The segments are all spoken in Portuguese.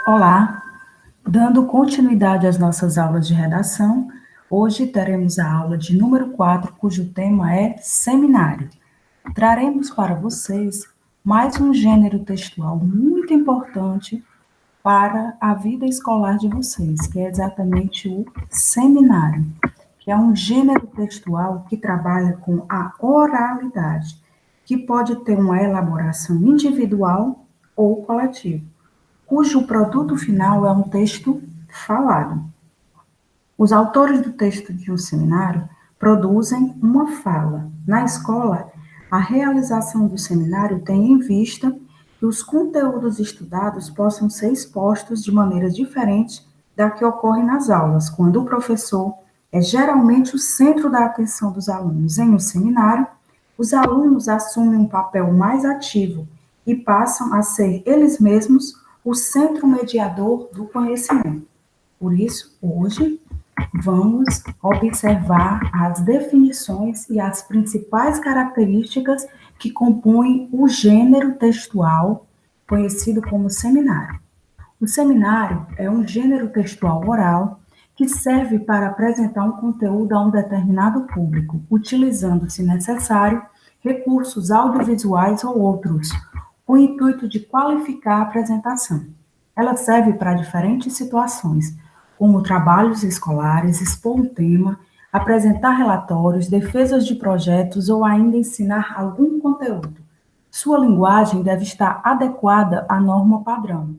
Olá, dando continuidade às nossas aulas de redação, hoje teremos a aula de número 4, cujo tema é seminário. Traremos para vocês mais um gênero textual muito importante para a vida escolar de vocês, que é exatamente o seminário, que é um gênero textual que trabalha com a oralidade, que pode ter uma elaboração individual ou coletiva, cujo produto final é um texto falado. Os autores do texto de um seminário produzem uma fala. Na escola, a realização do seminário tem em vista que os conteúdos estudados possam ser expostos de maneiras diferentes da que ocorre nas aulas, quando o professor é geralmente o centro da atenção dos alunos. Em um seminário, os alunos assumem um papel mais ativo e passam a ser eles mesmos o centro mediador do conhecimento. Por isso, hoje, vamos observar as definições e as principais características que compõem o gênero textual conhecido como seminário. O seminário é um gênero textual oral que serve para apresentar um conteúdo a um determinado público, utilizando, se necessário, recursos audiovisuais ou outros, com o intuito de qualificar a apresentação. Ela serve para diferentes situações, como trabalhos escolares, expor um tema, apresentar relatórios, defesas de projetos ou ainda ensinar algum conteúdo. Sua linguagem deve estar adequada à norma padrão,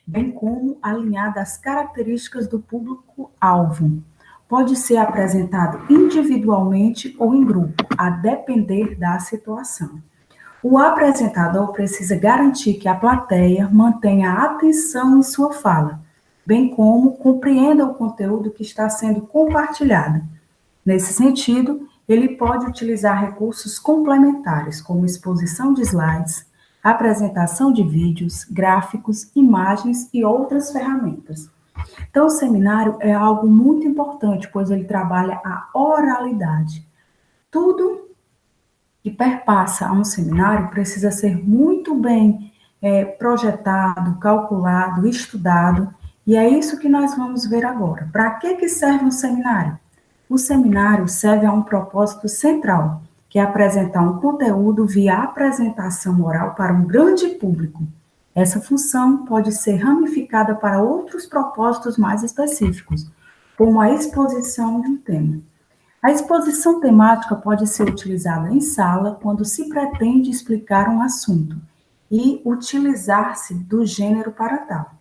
bem como alinhada às características do público-alvo. Pode ser apresentado individualmente ou em grupo, a depender da situação. O apresentador precisa garantir que a plateia mantenha a atenção em sua fala, bem como compreenda o conteúdo que está sendo compartilhado. Nesse sentido, ele pode utilizar recursos complementares, como exposição de slides, apresentação de vídeos, gráficos, imagens e outras ferramentas. Então, o seminário é algo muito importante, pois ele trabalha a oralidade. Tudo que perpassa a um seminário precisa ser muito bem projetado, calculado, estudado, e é isso que nós vamos ver agora. Para que serve um seminário? O seminário serve a um propósito central, que é apresentar um conteúdo via apresentação oral para um grande público. Essa função pode ser ramificada para outros propósitos mais específicos, como a exposição de um tema. A exposição temática pode ser utilizada em sala quando se pretende explicar um assunto e utilizar-se do gênero para tal.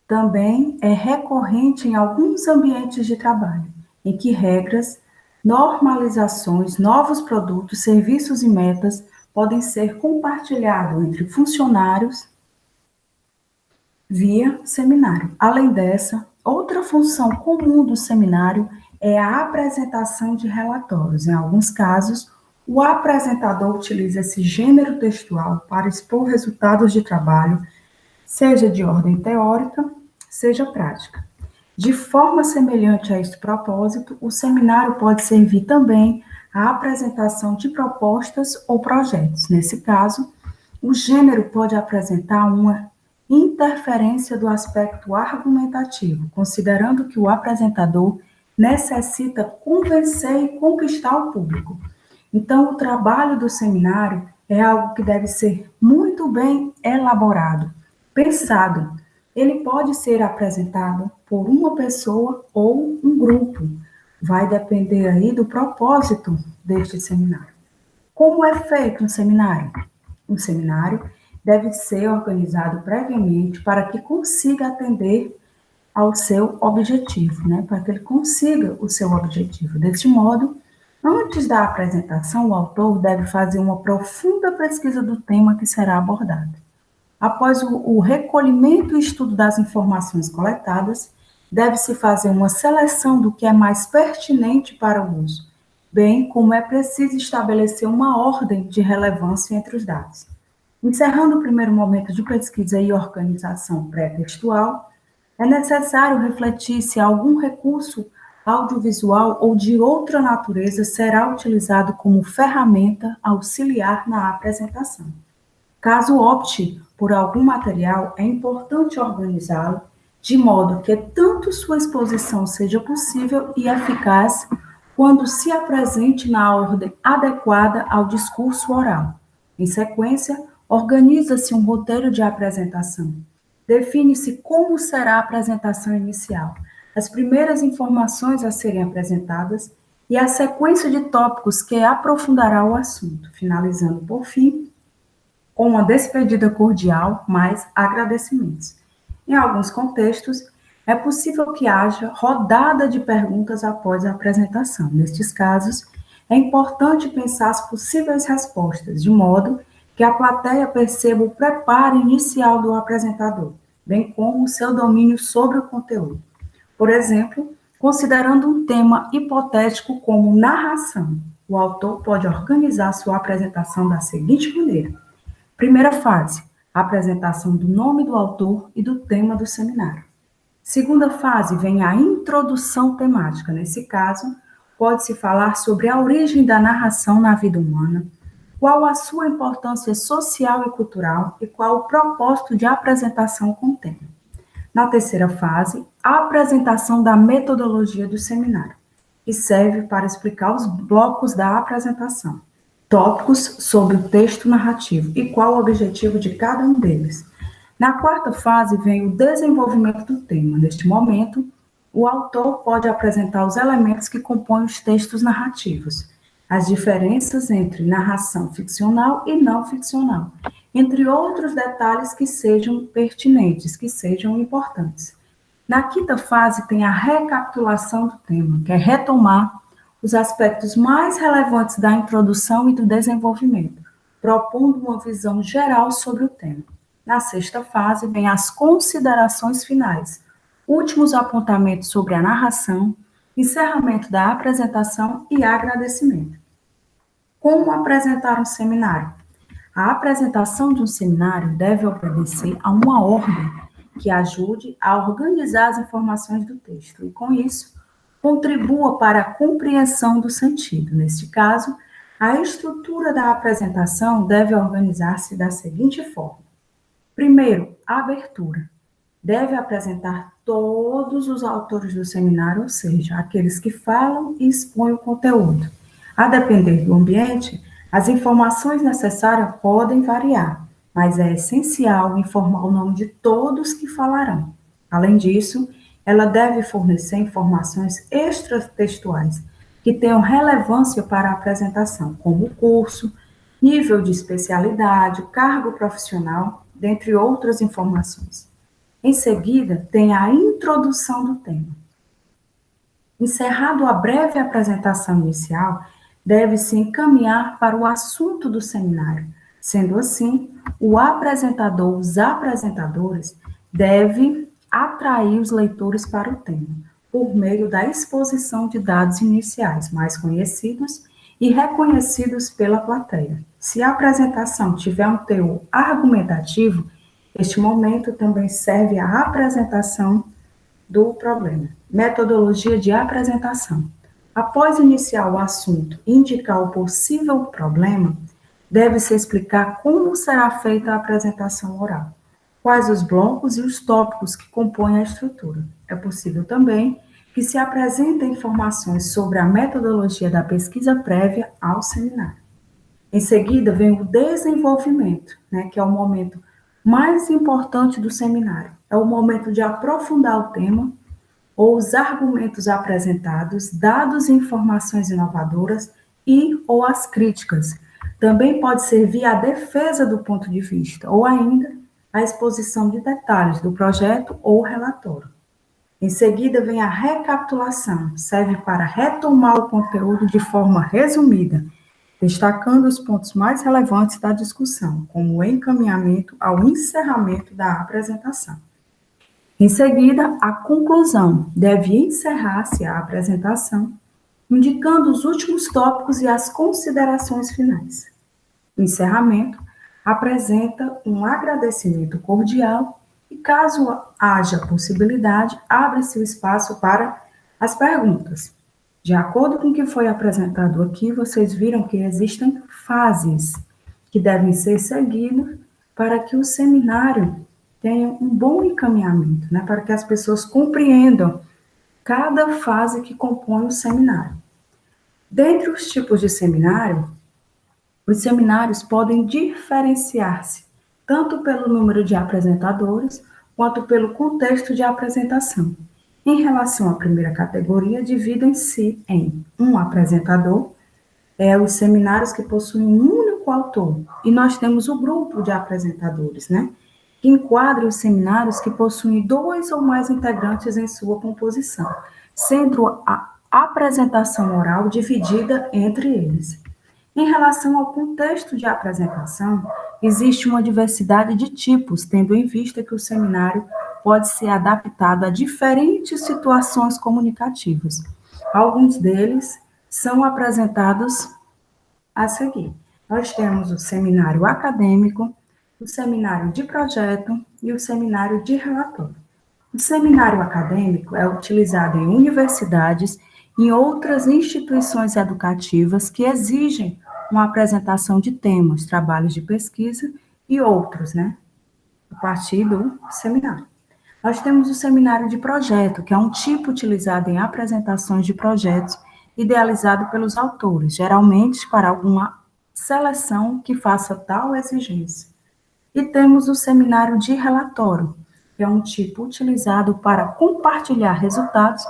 Também é recorrente em alguns ambientes de trabalho, em que regras, normalizações, novos produtos, serviços e metas podem ser compartilhados entre funcionários via seminário. Além dessa, outra função comum do seminário é a apresentação de relatórios. Em alguns casos, o apresentador utiliza esse gênero textual para expor resultados de trabalho, seja de ordem teórica, seja prática. De forma semelhante a este propósito, o seminário pode servir também à apresentação de propostas ou projetos. Nesse caso, o gênero pode apresentar uma interferência do aspecto argumentativo, considerando que o apresentador necessita convencer e conquistar o público. Então, o trabalho do seminário é algo que deve ser muito bem elaborado, pensado. Ele pode ser apresentado por uma pessoa ou um grupo. Vai depender aí do propósito deste seminário. Como é feito um seminário? Um seminário deve ser organizado previamente para que consiga atender ao seu objetivo, né? Para que ele consiga o seu objetivo. Deste modo, antes da apresentação, o autor deve fazer uma profunda pesquisa do tema que será abordado. Após o recolhimento e estudo das informações coletadas, deve-se fazer uma seleção do que é mais pertinente para o uso, bem como é preciso estabelecer uma ordem de relevância entre os dados. Encerrando o primeiro momento de pesquisa e organização pré-textual, é necessário refletir se algum recurso audiovisual ou de outra natureza será utilizado como ferramenta auxiliar na apresentação. Caso opte por algum material, é importante organizá-lo de modo que tanto sua exposição seja possível e eficaz quando se apresente na ordem adequada ao discurso oral. Em sequência, organiza-se um roteiro de apresentação. Define-se como será a apresentação inicial, as primeiras informações a serem apresentadas e a sequência de tópicos que aprofundará o assunto, finalizando, por fim, com uma despedida cordial, mais agradecimentos. Em alguns contextos, é possível que haja rodada de perguntas após a apresentação. Nestes casos, é importante pensar as possíveis respostas, de modo que a plateia perceba o preparo inicial do apresentador, bem como o seu domínio sobre o conteúdo. Por exemplo, considerando um tema hipotético como narração, o autor pode organizar sua apresentação da seguinte maneira: primeira fase, a apresentação do nome do autor e do tema do seminário. Segunda fase, vem a introdução temática. Nesse caso, pode-se falar sobre a origem da narração na vida humana, qual a sua importância social e cultural e qual o propósito de apresentação com o tema. Na terceira fase, a apresentação da metodologia do seminário, que serve para explicar os blocos da apresentação, tópicos sobre o texto narrativo e qual o objetivo de cada um deles. Na quarta fase vem o desenvolvimento do tema. Neste momento, o autor pode apresentar os elementos que compõem os textos narrativos, as diferenças entre narração ficcional e não ficcional, entre outros detalhes que sejam pertinentes, que sejam importantes. Na quinta fase tem a recapitulação do tema, que é retomar os aspectos mais relevantes da introdução e do desenvolvimento, propondo uma visão geral sobre o tema. Na sexta fase, vem as considerações finais, últimos apontamentos sobre a narração, encerramento da apresentação e agradecimento. Como apresentar um seminário? A apresentação de um seminário deve obedecer a uma ordem que ajude a organizar as informações do texto e, com isso, contribua para a compreensão do sentido. Neste caso, a estrutura da apresentação deve organizar-se da seguinte forma: primeiro, a abertura. Deve apresentar todos os autores do seminário, ou seja, aqueles que falam e expõem o conteúdo. A depender do ambiente, as informações necessárias podem variar, mas é essencial informar o nome de todos que falarão. Além disso, ela deve fornecer informações extratextuais que tenham relevância para a apresentação, como o curso, nível de especialidade, cargo profissional, dentre outras informações. Em seguida, tem a introdução do tema. Encerrado a breve apresentação inicial, deve-se encaminhar para o assunto do seminário. Sendo assim, o apresentador, os apresentadores, devem atrair os leitores para o tema, por meio da exposição de dados iniciais mais conhecidos e reconhecidos pela plateia. Se a apresentação tiver um teor argumentativo, este momento também serve à apresentação do problema. Metodologia de apresentação. Após iniciar o assunto e indicar o possível problema, deve-se explicar como será feita a apresentação oral, quais os blocos e os tópicos que compõem a estrutura. É possível também que se apresentem informações sobre a metodologia da pesquisa prévia ao seminário. Em seguida, vem o desenvolvimento, que é o momento mais importante do seminário. É o momento de aprofundar o tema ou os argumentos apresentados, dados e informações inovadoras e ou as críticas. Também pode servir a defesa do ponto de vista ou ainda a exposição de detalhes do projeto ou relatório. Em seguida, vem a recapitulação, serve para retomar o conteúdo de forma resumida, destacando os pontos mais relevantes da discussão, como o encaminhamento ao encerramento da apresentação. Em seguida, a conclusão deve encerrar-se a apresentação, indicando os últimos tópicos e as considerações finais. O encerramento apresenta um agradecimento cordial e, caso haja possibilidade, abre-se o espaço para as perguntas. De acordo com o que foi apresentado aqui, vocês viram que existem fases que devem ser seguidas para que o seminário tenha um bom encaminhamento, né? Para que as pessoas compreendam cada fase que compõe o seminário. Dentre os tipos de seminário, os seminários podem diferenciar-se tanto pelo número de apresentadores quanto pelo contexto de apresentação. Em relação à primeira categoria, dividem-se em um apresentador, os seminários que possuem um único autor, e nós temos o grupo de apresentadores, né? Que enquadra os seminários que possuem 2 ou mais integrantes em sua composição, sendo a apresentação oral dividida entre eles. Em relação ao contexto de apresentação, existe uma diversidade de tipos, tendo em vista que o seminário pode ser adaptado a diferentes situações comunicativas. Alguns deles são apresentados a seguir. Nós temos o seminário acadêmico, o seminário de projeto e o seminário de relatório. O seminário acadêmico é utilizado em universidades e em outras instituições educativas que exigem uma apresentação de temas, trabalhos de pesquisa e outros, né? A partir do seminário. Nós temos o seminário de projeto, que é um tipo utilizado em apresentações de projetos idealizado pelos autores, geralmente para alguma seleção que faça tal exigência. E temos o seminário de relatório, que é um tipo utilizado para compartilhar resultados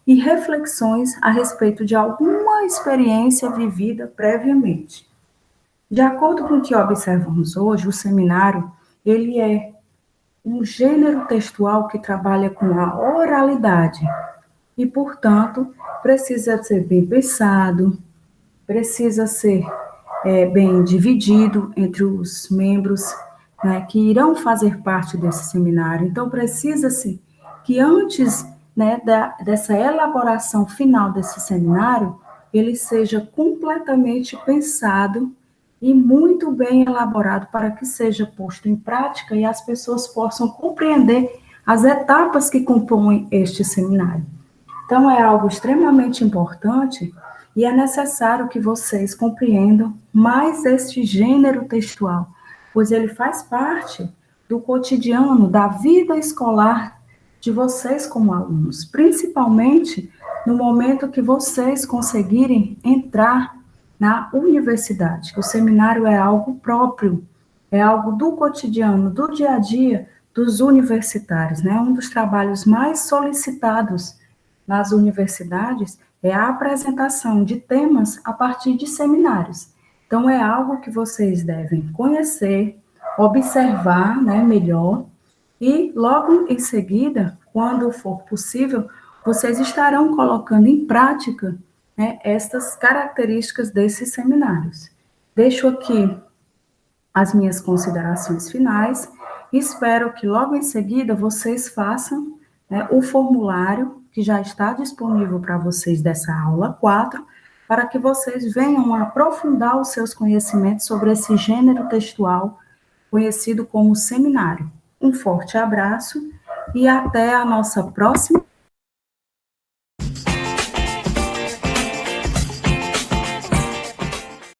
e reflexões a respeito de alguma experiência vivida previamente. De acordo com o que observamos hoje, o seminário, ele é um gênero textual que trabalha com a oralidade e, portanto, precisa ser bem pensado, precisa ser bem dividido entre os membros, né, que irão fazer parte desse seminário. Então, precisa-se que antes, né, dessa elaboração final desse seminário, ele seja completamente pensado e muito bem elaborado para que seja posto em prática e as pessoas possam compreender as etapas que compõem este seminário. Então, é algo extremamente importante e é necessário que vocês compreendam mais este gênero textual, pois ele faz parte do cotidiano, da vida escolar de vocês como alunos, principalmente no momento que vocês conseguirem entrar na universidade. O seminário é algo próprio, é algo do cotidiano, do dia a dia dos universitários, né? Um dos trabalhos mais solicitados nas universidades é a apresentação de temas a partir de seminários. Então, é algo que vocês devem conhecer, observar, né, melhor, e logo em seguida, quando for possível, vocês estarão colocando em prática, né, estas características desses seminários. Deixo aqui as minhas considerações finais e espero que logo em seguida vocês façam, né, o formulário que já está disponível para vocês dessa aula 4, para que vocês venham a aprofundar os seus conhecimentos sobre esse gênero textual conhecido como seminário. Um forte abraço e até a nossa próxima